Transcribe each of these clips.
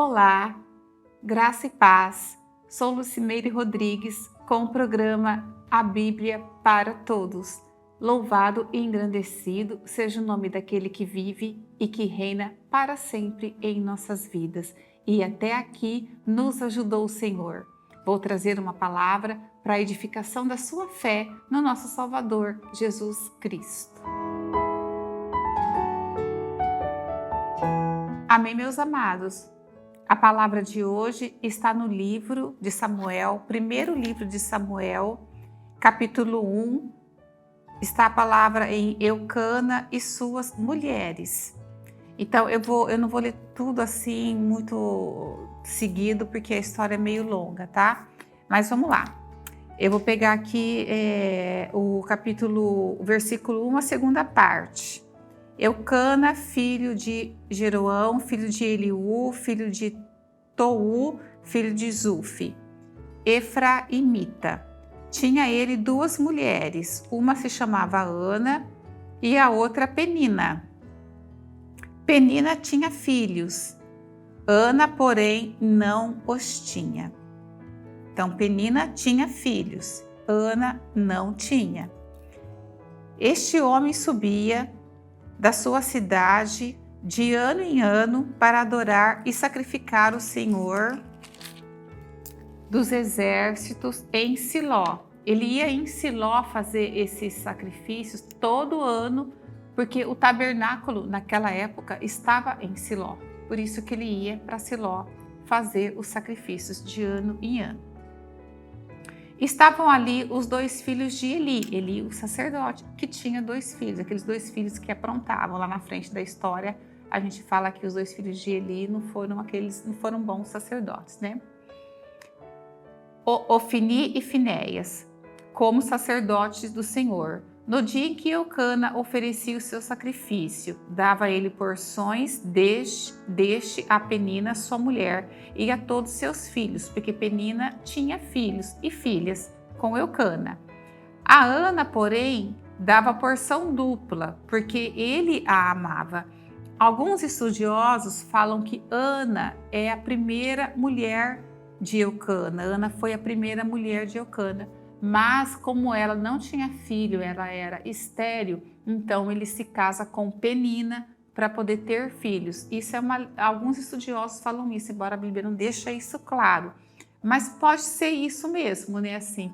Olá, graça e paz. Sou Lucimeire Rodrigues com o programa A Bíblia para Todos. Louvado e engrandecido seja o nome daquele que vive e que reina para sempre em nossas vidas. E até aqui nos ajudou o Senhor. Vou trazer uma palavra para a edificação da sua fé no nosso Salvador, Jesus Cristo. Amém, meus amados. A palavra de hoje está no livro de Samuel, primeiro livro de Samuel, capítulo 1. Está a palavra em Eucana e suas mulheres. Então, eu não vou ler tudo assim muito seguido, porque a história é meio longa, tá? Mas vamos lá. Eu vou pegar aqui o versículo 1, a segunda parte. Eucana, filho de Jeroão, filho de Eliú, filho de Tou, filho de Zufi, Efraimita. Tinha ele duas mulheres, uma se chamava Ana e a outra Penina. Penina tinha filhos, Ana, porém, não os tinha. Então, Penina tinha filhos, Ana não tinha. Este homem subia da sua cidade de ano em ano para adorar e sacrificar o Senhor dos exércitos em Siló. Ele ia em Siló fazer esses sacrifícios todo ano, porque o tabernáculo naquela época estava em Siló. Por isso que ele ia para Siló fazer os sacrifícios de ano em ano. Estavam ali os dois filhos de Eli, o sacerdote, que tinha dois filhos, aqueles dois filhos que aprontavam. Lá na frente da história, a gente fala que os dois filhos de Eli não foram bons sacerdotes, né? Ofni e Finéias, como sacerdotes do Senhor. No dia em que Eucana oferecia o seu sacrifício, dava a ele porções deste a Penina, sua mulher, e a todos seus filhos, porque Penina tinha filhos e filhas com Eucana. A Ana, porém, dava porção dupla, porque ele a amava. Alguns estudiosos falam que Ana é a primeira mulher de Eucana. Ana foi a primeira mulher de Eucana. Mas como ela não tinha filho, ela era estéril, então ele se casa com Penina para poder ter filhos. Alguns estudiosos falam isso, embora a Bíblia não deixa isso claro. Mas pode ser isso mesmo, né? Assim,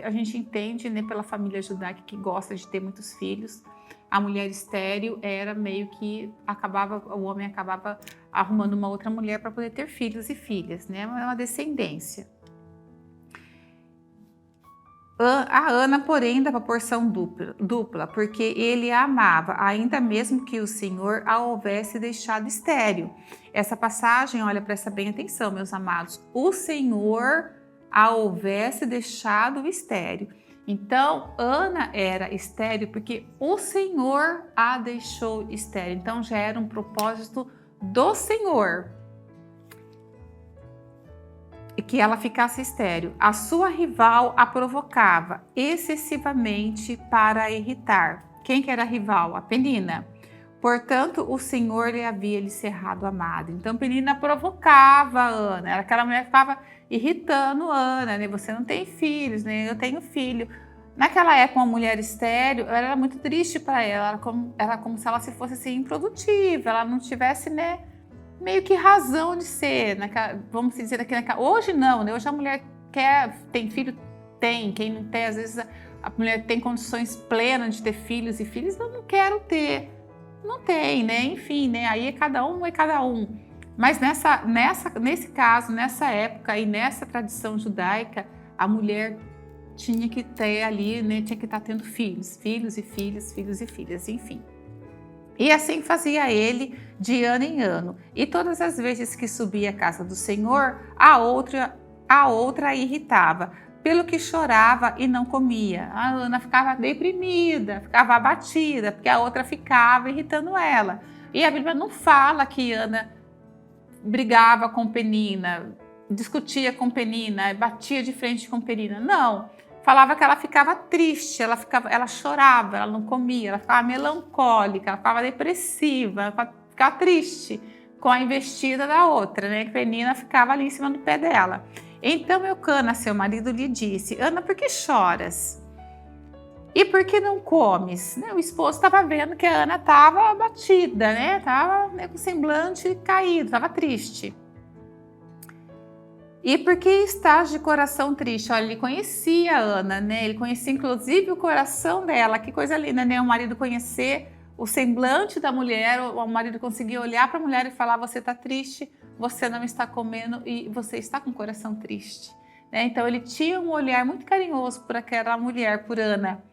a gente entende, né, pela família judaica que gosta de ter muitos filhos. A mulher estéril era meio que o homem acabava arrumando uma outra mulher para poder ter filhos e filhas, né? É uma descendência. A Ana, porém, dava porção dupla, porque ele a amava, ainda mesmo que o Senhor a houvesse deixado estéril. Essa passagem, olha, presta bem atenção, meus amados. O Senhor a houvesse deixado estéril. Então, Ana era estéril porque o Senhor a deixou estéril. Então, já era um propósito do Senhor que ela ficasse estéril. A sua rival a provocava excessivamente para a irritar. Quem que era a rival? A Penina. Portanto, o Senhor lhe havia cerrado a madre. Então, Penina provocava a Ana. Era aquela mulher que ficava irritando Ana, né? Você não tem filhos, né? Eu tenho filho. Naquela época, uma mulher estéril, ela era muito triste para ela. Era como se ela se fosse assim, improdutiva. Ela não tivesse, né, meio que razão de ser, vamos dizer aqui hoje não, né? Hoje a mulher tem filho, tem, quem não tem, às vezes a mulher tem condições plenas de ter filhos e filhos, eu não quero ter, não tem, né? Enfim, né? Aí é cada um. Mas nesse caso, nessa época e nessa tradição judaica, a mulher tinha que ter ali, né? Tinha que estar tendo filhos e filhas, enfim. E assim fazia ele de ano em ano. E todas as vezes que subia à casa do Senhor, a outra a irritava, pelo que chorava e não comia. A Ana ficava deprimida, ficava abatida, porque a outra ficava irritando ela. E a Bíblia não fala que Ana brigava com Penina, discutia com Penina, batia de frente com Penina. Não. Falava que ela ficava triste, ela chorava, ela não comia, ela ficava melancólica, ela ficava depressiva, ela ficava triste, com a investida da outra, né? Que Penina ficava ali em cima do pé dela. Então Eucana, seu marido, lhe disse: Ana, por que choras? E por que não comes? Né? O esposo estava vendo que a Ana estava abatida, né? Estava, né, com o semblante caído, estava triste. E por que estás de coração triste? Olha, ele conhecia a Ana, né? Ele conhecia inclusive o coração dela. Que coisa linda, né? O marido conhecer o semblante da mulher, o marido conseguia olhar para a mulher e falar: você está triste, você não está comendo e você está com o coração triste. Né? Então ele tinha um olhar muito carinhoso por aquela mulher, por Ana.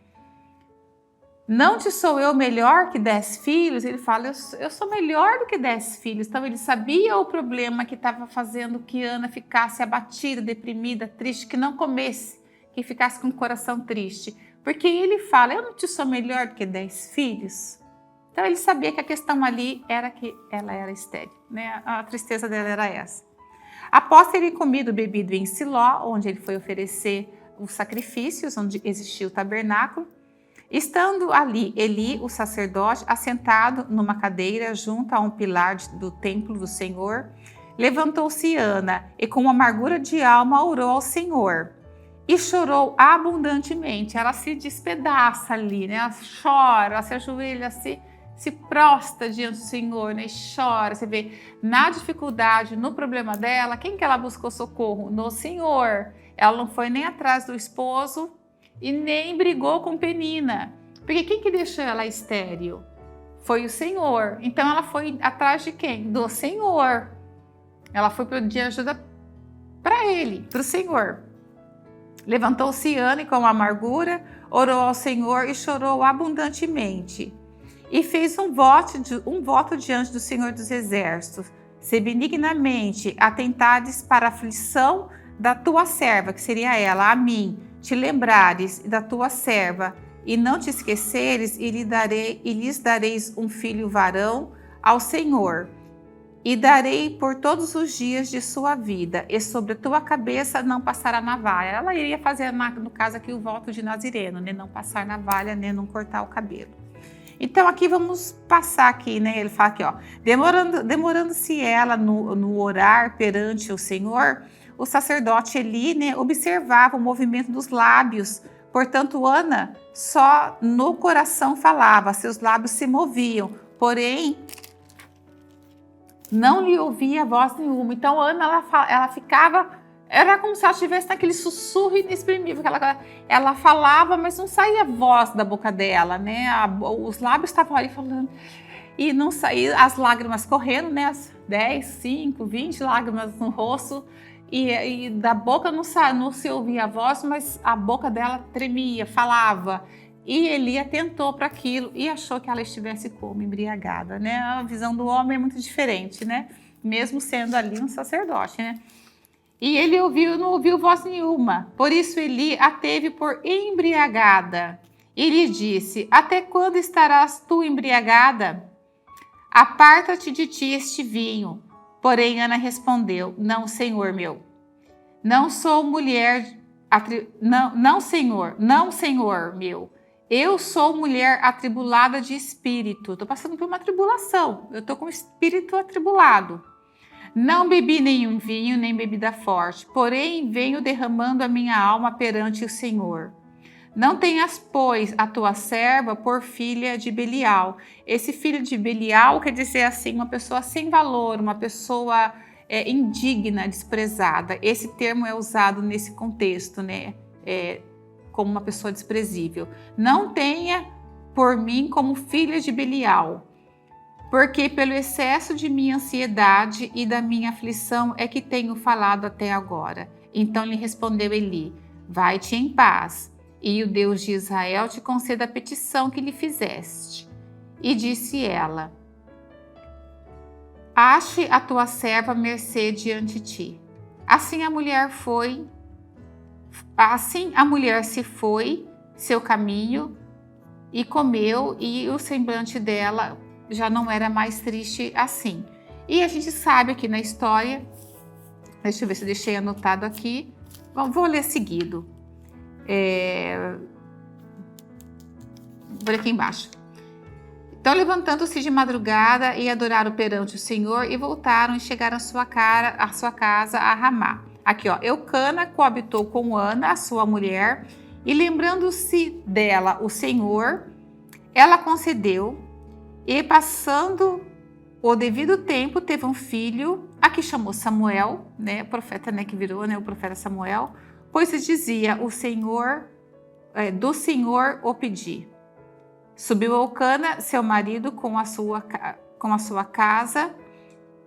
Não te sou eu melhor que 10 filhos? Ele fala: eu sou melhor do que 10 filhos. Então ele sabia o problema que estava fazendo que Ana ficasse abatida, deprimida, triste, que não comesse, que ficasse com o coração triste. Porque ele fala: eu não te sou melhor do que 10 filhos? Então ele sabia que a questão ali era que ela era estéril, né? A tristeza dela era essa. Após terem comido e bebido em Siló, onde ele foi oferecer os sacrifícios, onde existia o tabernáculo, estando ali Eli, o sacerdote, assentado numa cadeira junto a um pilar do templo do Senhor, levantou-se Ana e com amargura de alma orou ao Senhor e chorou abundantemente. Ela se despedaça ali, né? Ela chora, ela se ajoelha, se prostra diante do Senhor, né? E chora. Você vê, na dificuldade, no problema dela, quem que ela buscou socorro? No Senhor. Ela não foi nem atrás do esposo e nem brigou com Penina. Porque quem que deixou ela estéril? Foi o Senhor. Então ela foi atrás de quem? Do Senhor. Ela foi pedir ajuda para ele, para o Senhor. Levantou-se Ana e com amargura, orou ao Senhor e chorou abundantemente. E fez um voto diante do Senhor dos Exércitos: se benignamente atentares para a aflição da tua serva, que seria ela, a mim, te lembrares da tua serva, e não te esqueceres, e lhes dareis um filho varão ao Senhor, e darei por todos os dias de sua vida, e sobre a tua cabeça não passará navalha. Ela iria fazer, no caso aqui, o voto de Nazireno, né? Não passar navalha, né? Não cortar o cabelo. Então aqui vamos passar aqui, né? Ele fala aqui, ó, demorando-se ela no orar perante o Senhor, o sacerdote Eli, né, observava o movimento dos lábios. Portanto, Ana só no coração falava, seus lábios se moviam, porém não lhe ouvia voz nenhuma. Então Ana, ela ficava, era como se ela estivesse naquele sussurro inexprimível, ela falava, mas não saía voz da boca dela, né? Os lábios estavam ali falando e não saía, as lágrimas correndo, né? As 10, 5, 20 lágrimas no rosto, e da boca não se ouvia a voz, mas a boca dela tremia, falava. E Eli atentou para aquilo e achou que ela estivesse como embriagada, né? A visão do homem é muito diferente, né? Mesmo sendo ali um sacerdote, né? E ele não ouviu voz nenhuma. Por isso Eli a teve por embriagada. E lhe disse: até quando estarás tu embriagada? Aparta-te de ti este vinho. Porém Ana respondeu: não, Senhor meu. Não sou mulher... Não, Senhor meu. Eu sou mulher atribulada de espírito. Estou passando por uma tribulação. Eu estou com o espírito atribulado. Não bebi nenhum vinho, nem bebida forte, porém venho derramando a minha alma perante o Senhor. Não tenhas, pois, a tua serva por filha de Belial. Esse filho de Belial quer dizer assim, uma pessoa sem valor, uma pessoa indigna, desprezada. Esse termo é usado nesse contexto, né? Como uma pessoa desprezível. Não tenha por mim como filha de Belial. Porque pelo excesso de minha ansiedade e da minha aflição é que tenho falado até agora. Então lhe respondeu Eli: vai-te em paz, e o Deus de Israel te conceda a petição que lhe fizeste. E disse ela: ache a tua serva mercê diante de ti. Assim a mulher se foi seu caminho e comeu, e o semblante dela já não era mais triste assim. E a gente sabe aqui na história, deixa eu ver se eu deixei anotado aqui, vou ler seguido. Vou ler aqui embaixo. Então, levantando-se de madrugada e adoraram perante o Senhor e voltaram e chegaram à sua casa a Ramá. Aqui, ó, Eucana coabitou com Ana, a sua mulher, e lembrando-se dela o Senhor, ela concedeu, e passando o devido tempo, teve um filho, a que chamou Samuel, né, o profeta, né, que virou, né, o profeta Samuel, pois se dizia, o Senhor, do Senhor o pedi. Subiu Eucana, seu marido, com a sua casa,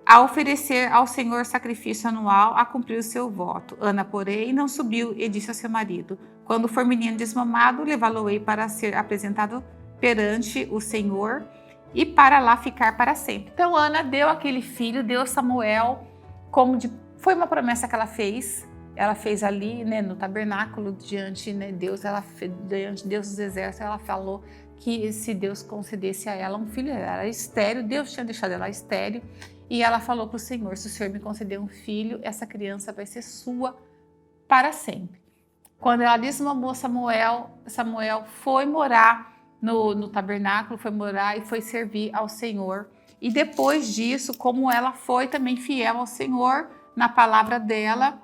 a oferecer ao Senhor sacrifício anual, a cumprir o seu voto. Ana, porém, não subiu e disse ao seu marido, quando for menino desmamado, levá-lo-ei para ser apresentado perante o Senhor e para lá ficar para sempre. Então, Ana deu aquele filho, deu Samuel, foi uma promessa que ela fez ali, né, no tabernáculo, diante, né, diante de Deus dos exércitos, ela falou que se Deus concedesse a ela um filho, ela era estéril, Deus tinha deixado ela estéril, e ela falou para o Senhor, se o Senhor me conceder um filho, essa criança vai ser sua para sempre. Quando ela desmamou Samuel foi morar no tabernáculo, foi morar e foi servir ao Senhor. E depois disso, como ela foi também fiel ao Senhor, na palavra dela,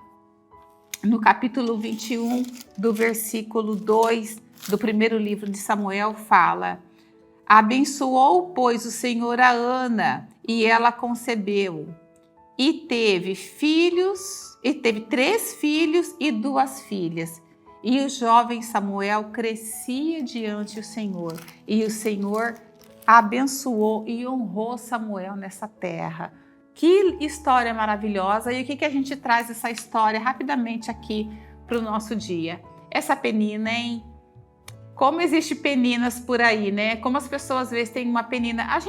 no capítulo 21, do versículo 2 do primeiro livro de Samuel, fala: abençoou, pois, o Senhor a Ana, e ela concebeu, e teve 3 filhos e 2 filhas. E o jovem Samuel crescia diante do Senhor, e o Senhor abençoou e honrou Samuel nessa terra. Que história maravilhosa! E o que a gente traz essa história rapidamente aqui para o nosso dia? Essa penina, hein? Como existe peninas por aí, né? Como as pessoas às vezes têm uma penina. A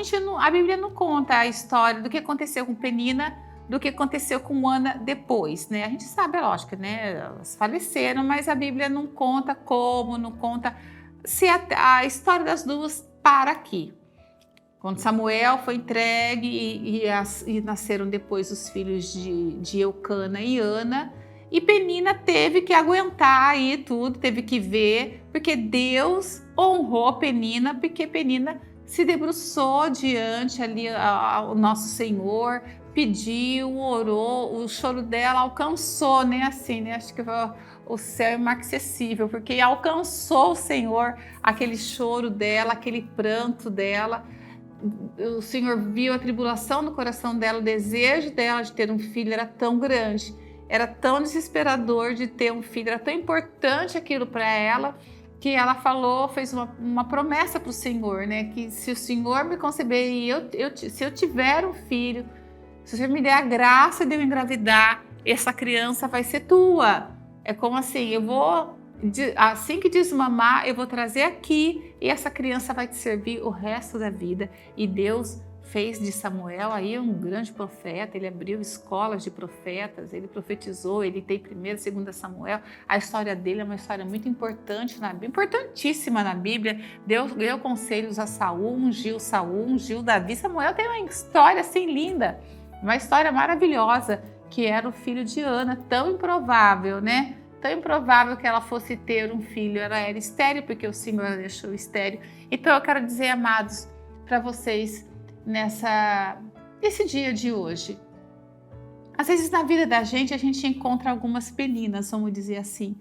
Bíblia não conta a história do que aconteceu com Penina, do que aconteceu com Ana depois, né? A gente sabe, é lógico, né? Elas faleceram, mas a Bíblia não conta como, não conta se a história das duas para aqui. Quando Samuel foi entregue e nasceram depois os filhos de Eucana e Ana, e Penina teve que aguentar aí tudo, teve que ver, porque Deus honrou Penina, porque Penina se debruçou diante ali ao nosso Senhor, pediu, orou, o choro dela alcançou, né? Assim, né? Acho que o céu é inacessível, porque alcançou o Senhor aquele choro dela, aquele pranto dela. O Senhor viu a tribulação no coração dela, o desejo dela de ter um filho era tão grande, era tão desesperador de ter um filho, era tão importante aquilo para ela, que ela falou, fez uma promessa para o Senhor, né? Que se o Senhor me conceber e se eu tiver um filho, se o Senhor me der a graça de eu engravidar, essa criança vai ser tua. É como assim, assim que desmamar, eu vou trazer aqui e essa criança vai te servir o resto da vida. E Deus fez de Samuel aí um grande profeta, ele abriu escolas de profetas, ele profetizou, ele tem 1º e 2º Samuel. A história dele é uma história muito importante na Bíblia, importantíssima na Bíblia. Deus deu conselhos a Saul, ungiu Davi. Samuel tem uma história assim linda, uma história maravilhosa, que era o filho de Ana, tão improvável, né? Tão improvável que ela fosse ter um filho, ela era estéril, porque o Senhor a deixou estéril. Então eu quero dizer, amados, para vocês, nesse dia de hoje, às vezes na vida da gente a gente encontra algumas peninas, vamos dizer assim,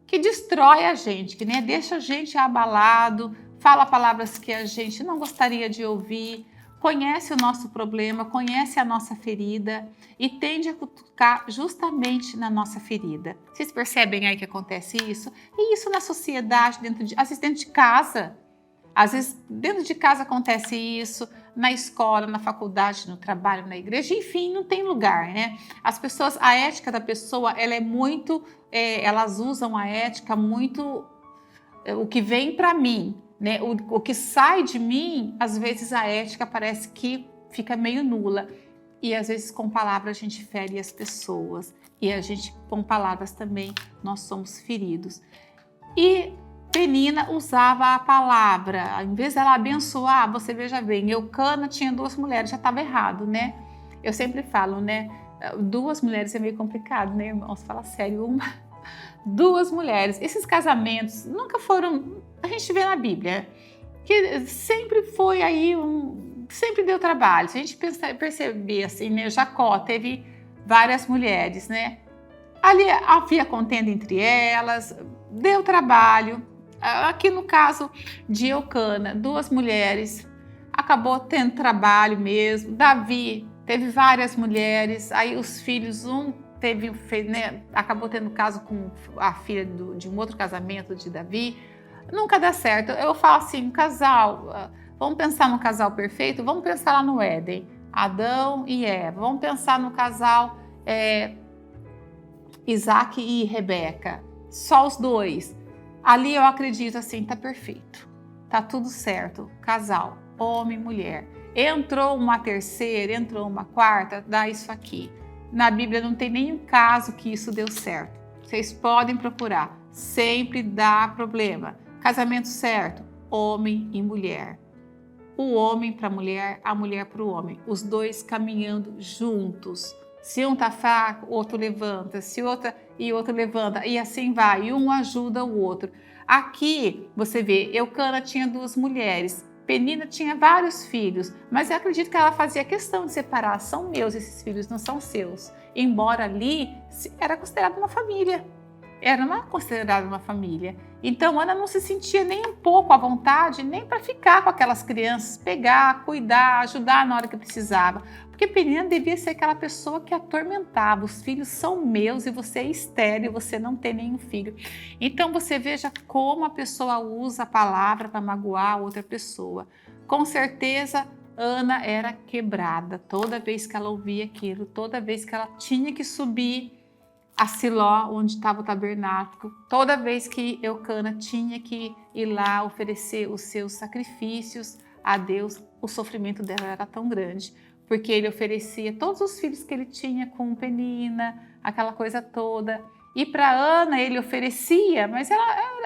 que destrói a gente, que, né, deixa a gente abalado, fala palavras que a gente não gostaria de ouvir, conhece o nosso problema, conhece a nossa ferida e tende a cutucar justamente na nossa ferida. Vocês percebem aí que acontece isso? E isso na sociedade, às vezes dentro de casa. Às vezes dentro de casa acontece isso, na escola, na faculdade, no trabalho, na igreja, enfim, não tem lugar, né? As pessoas, a ética da pessoa, ela é muito, elas usam a ética muito, o que vem para mim, né? O que sai de mim, às vezes a ética parece que fica meio nula. E às vezes com palavras a gente fere as pessoas. E a gente, com palavras também, nós somos feridos. E Penina usava a palavra, em vez dela abençoar, você veja bem, Eucana tinha 2 mulheres, já estava errado, né? Eu sempre falo, né? 2 mulheres é meio complicado, né, irmãos? Fala sério, 2 mulheres. Esses casamentos nunca foram, a gente vê na Bíblia, que sempre foi aí sempre deu trabalho. Se a gente perceber assim, né, Jacó teve várias mulheres, né? Ali havia contenda entre elas, deu trabalho. Aqui no caso de Eucana, 2 mulheres, acabou tendo trabalho mesmo. Davi teve várias mulheres, aí os filhos, né, acabou tendo caso com a filha de um outro casamento de Davi. Nunca dá certo. Eu falo assim, um casal, vamos pensar no casal perfeito? Vamos pensar lá no Éden, Adão e Eva. Vamos pensar no casal Isaac e Rebeca, só os 2. Ali eu acredito assim, tá perfeito, tá tudo certo, casal, homem e mulher. Entrou uma terceira, entrou uma quarta, dá isso aqui. Na Bíblia não tem nenhum caso que isso deu certo. Vocês podem procurar, sempre dá problema. Casamento certo, homem e mulher. O homem para a mulher para o homem. Os 2 caminhando juntos. Se um tá fraco, o outro levanta. Se outro levanta. E assim vai. E um ajuda o outro. Aqui, você vê, Eucana tinha 2 mulheres. Penina tinha vários filhos. Mas eu acredito que ela fazia questão de separar. São meus esses filhos, não são seus. Embora ali era considerada uma família. Era considerada uma família. Então, Ana não se sentia nem um pouco à vontade, nem para ficar com aquelas crianças, pegar, cuidar, ajudar na hora que precisava. Porque Penina devia ser aquela pessoa que atormentava. Os filhos são meus e você é estéril, você não tem nenhum filho. Então, você veja como a pessoa usa a palavra para magoar outra pessoa. Com certeza, Ana era quebrada toda vez que ela ouvia aquilo, toda vez que ela tinha que subir a Siló, onde estava o tabernáculo, toda vez que Eucana tinha que ir lá oferecer os seus sacrifícios a Deus, o sofrimento dela era tão grande, porque ele oferecia todos os filhos que ele tinha com Penina, aquela coisa toda. E para Ana ele oferecia, mas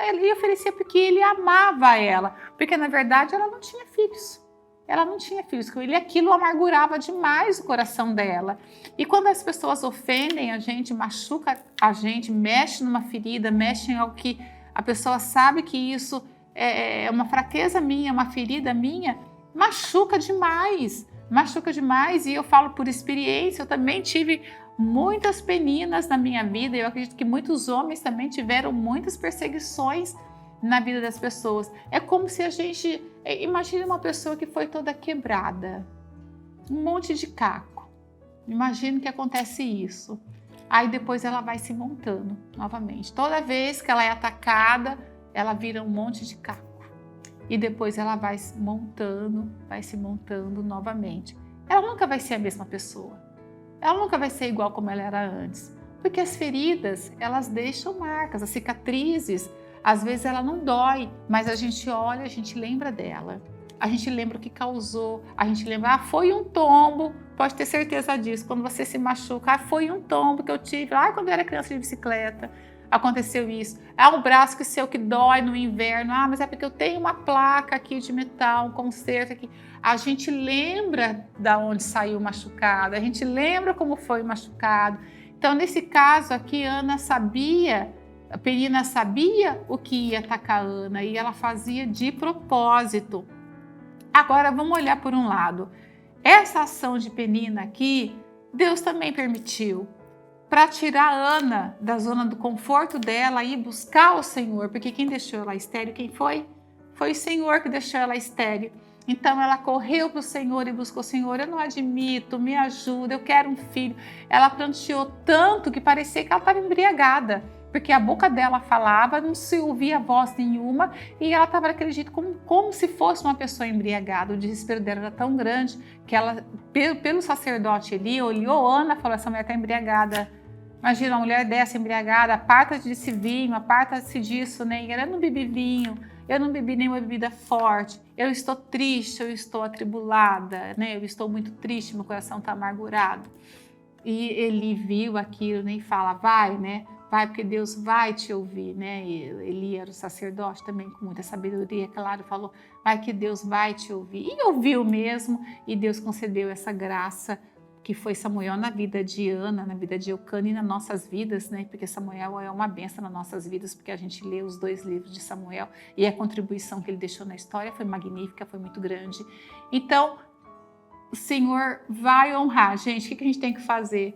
ele oferecia porque ele amava ela, porque na verdade ela não tinha filhos. Ela não tinha filhos com ele e aquilo amargurava demais o coração dela. E quando as pessoas ofendem a gente, machuca a gente, mexe numa ferida, mexe em algo que a pessoa sabe que isso é uma fraqueza minha, uma ferida minha, machuca demais. Machuca demais e eu falo por experiência, eu também tive muitas peninas na minha vida e eu acredito que muitos homens também tiveram muitas perseguições na vida das pessoas. É como se a gente... Imagine uma pessoa que foi toda quebrada, um monte de caco. Imagine que acontece isso. Aí depois ela vai se montando novamente. Toda vez que ela é atacada, ela vira um monte de caco. E depois ela vai se montando novamente. Ela nunca vai ser a mesma pessoa. Ela nunca vai ser igual como ela era antes. Porque as feridas, elas deixam marcas, as cicatrizes. Às vezes ela não dói, mas a gente olha, a gente lembra dela. A gente lembra o que causou, a gente lembra, foi um tombo, pode ter certeza disso. Quando você se machuca, foi um tombo que eu tive, quando eu era criança de bicicleta, aconteceu isso. Um braço que dói no inverno, mas é porque eu tenho uma placa aqui de metal, um conserto aqui. A gente lembra da onde saiu o machucado, a gente lembra como foi o machucado. Então, nesse caso aqui, a Penina sabia o que ia atacar a Ana e ela fazia de propósito. Agora vamos olhar por um lado. Essa ação de Penina aqui, Deus também permitiu para tirar a Ana da zona do conforto dela e buscar o Senhor, porque quem deixou ela estéril, quem foi? Foi o Senhor que deixou ela estéril. Então ela correu para o Senhor e buscou o Senhor. Eu não admito, me ajuda, eu quero um filho. Ela pranteou tanto que parecia que ela estava embriagada, porque a boca dela falava, não se ouvia voz nenhuma e ela estava daquele jeito como se fosse uma pessoa embriagada. O desespero dela era tão grande que ela, pelo sacerdote ali, olhou Ana e falou, essa mulher está embriagada. Imagina uma mulher dessa embriagada, aparta-se desse vinho, aparta-se disso, né? E ela, eu não bebi vinho, eu não bebi nenhuma bebida forte, eu estou triste, eu estou atribulada, né? Eu estou muito triste, meu coração está amargurado. E ele viu aquilo, né? E fala, vai, né? Vai, porque Deus vai te ouvir, né? Ele era o sacerdote também com muita sabedoria, claro, falou, vai que Deus vai te ouvir. E ouviu mesmo, e Deus concedeu essa graça que foi Samuel na vida de Ana, na vida de Eucana e nas nossas vidas, né? Porque Samuel é uma bênção nas nossas vidas, porque a gente lê os 2 livros de Samuel e a contribuição que ele deixou na história foi magnífica, foi muito grande. Então, o Senhor vai honrar. Gente, o que a gente tem que fazer?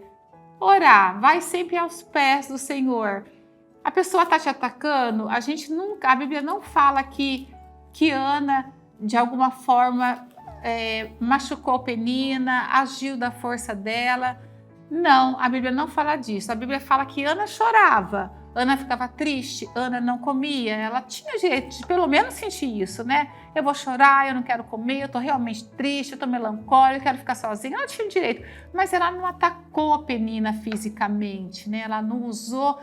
Orar, vai sempre aos pés do Senhor. A pessoa está te atacando, a Bíblia não fala que Ana, de alguma forma, machucou Penina, agiu da força dela. Não, a Bíblia não fala disso. A Bíblia fala que Ana chorava, Ana ficava triste, Ana não comia. Ela tinha direito de pelo menos sentir isso, né? Eu vou chorar, eu não quero comer, eu tô realmente triste, eu tô melancólica, eu quero ficar sozinha. Ela tinha direito, mas ela não atacou Penina fisicamente, né? Ela não usou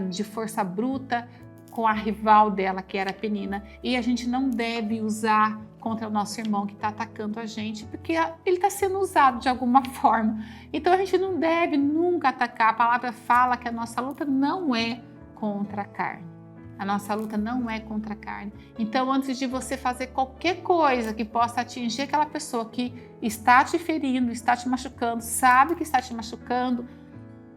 de força bruta com a rival dela, que era a Penina. E a gente não deve usar contra o nosso irmão que está atacando a gente, porque ele está sendo usado de alguma forma. Então a gente não deve nunca atacar. A palavra fala que a nossa luta não é contra a carne. A nossa luta não é contra a carne. Então, antes de você fazer qualquer coisa que possa atingir aquela pessoa que está te ferindo, está te machucando, sabe que está te machucando,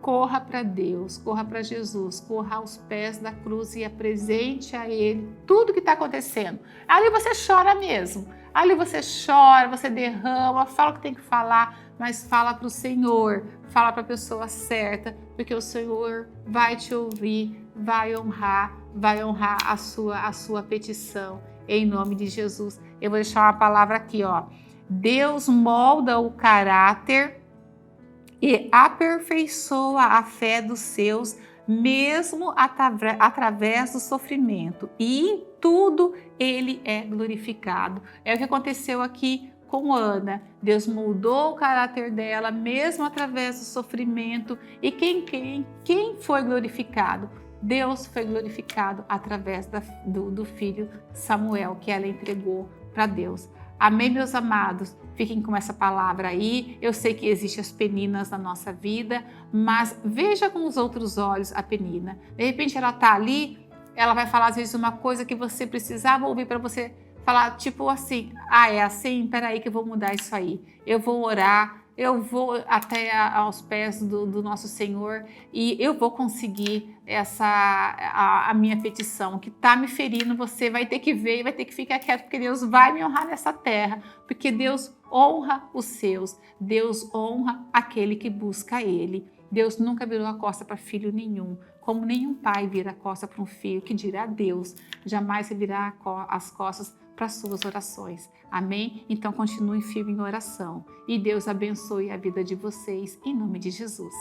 corra para Deus, corra para Jesus, corra aos pés da cruz e apresente a Ele tudo que está acontecendo. Ali você chora mesmo, ali você chora, você derrama, fala o que tem que falar, mas fala para o Senhor, fala para a pessoa certa, porque o Senhor vai te ouvir, vai honrar a sua petição, em nome de Jesus. Eu vou deixar uma palavra aqui, ó. Deus molda o caráter e aperfeiçoa a fé dos seus, mesmo através do sofrimento. E em tudo ele é glorificado. É o que aconteceu aqui com Ana. Deus moldou o caráter dela, mesmo através do sofrimento. E quem foi glorificado? Deus foi glorificado através do filho Samuel, que ela entregou para Deus. Amém, meus amados? Fiquem com essa palavra aí. Eu sei que existem as peninas na nossa vida, mas veja com os outros olhos a Penina. De repente ela está ali, ela vai falar às vezes uma coisa que você precisava ouvir para você falar, tipo assim, é assim? Peraí que eu vou mudar isso aí. Eu vou orar, eu vou até aos pés do nosso Senhor e eu vou conseguir a minha petição, que está me ferindo. Você vai ter que ver e vai ter que ficar quieto, porque Deus vai me honrar nessa terra, porque Deus honra os seus, Deus honra aquele que busca Ele. Deus nunca virou a costa para filho nenhum, como nenhum pai vira a costa para um filho, que dirá Deus, jamais virá as costas para suas orações. Amém? Então continue firme em oração e Deus abençoe a vida de vocês em nome de Jesus.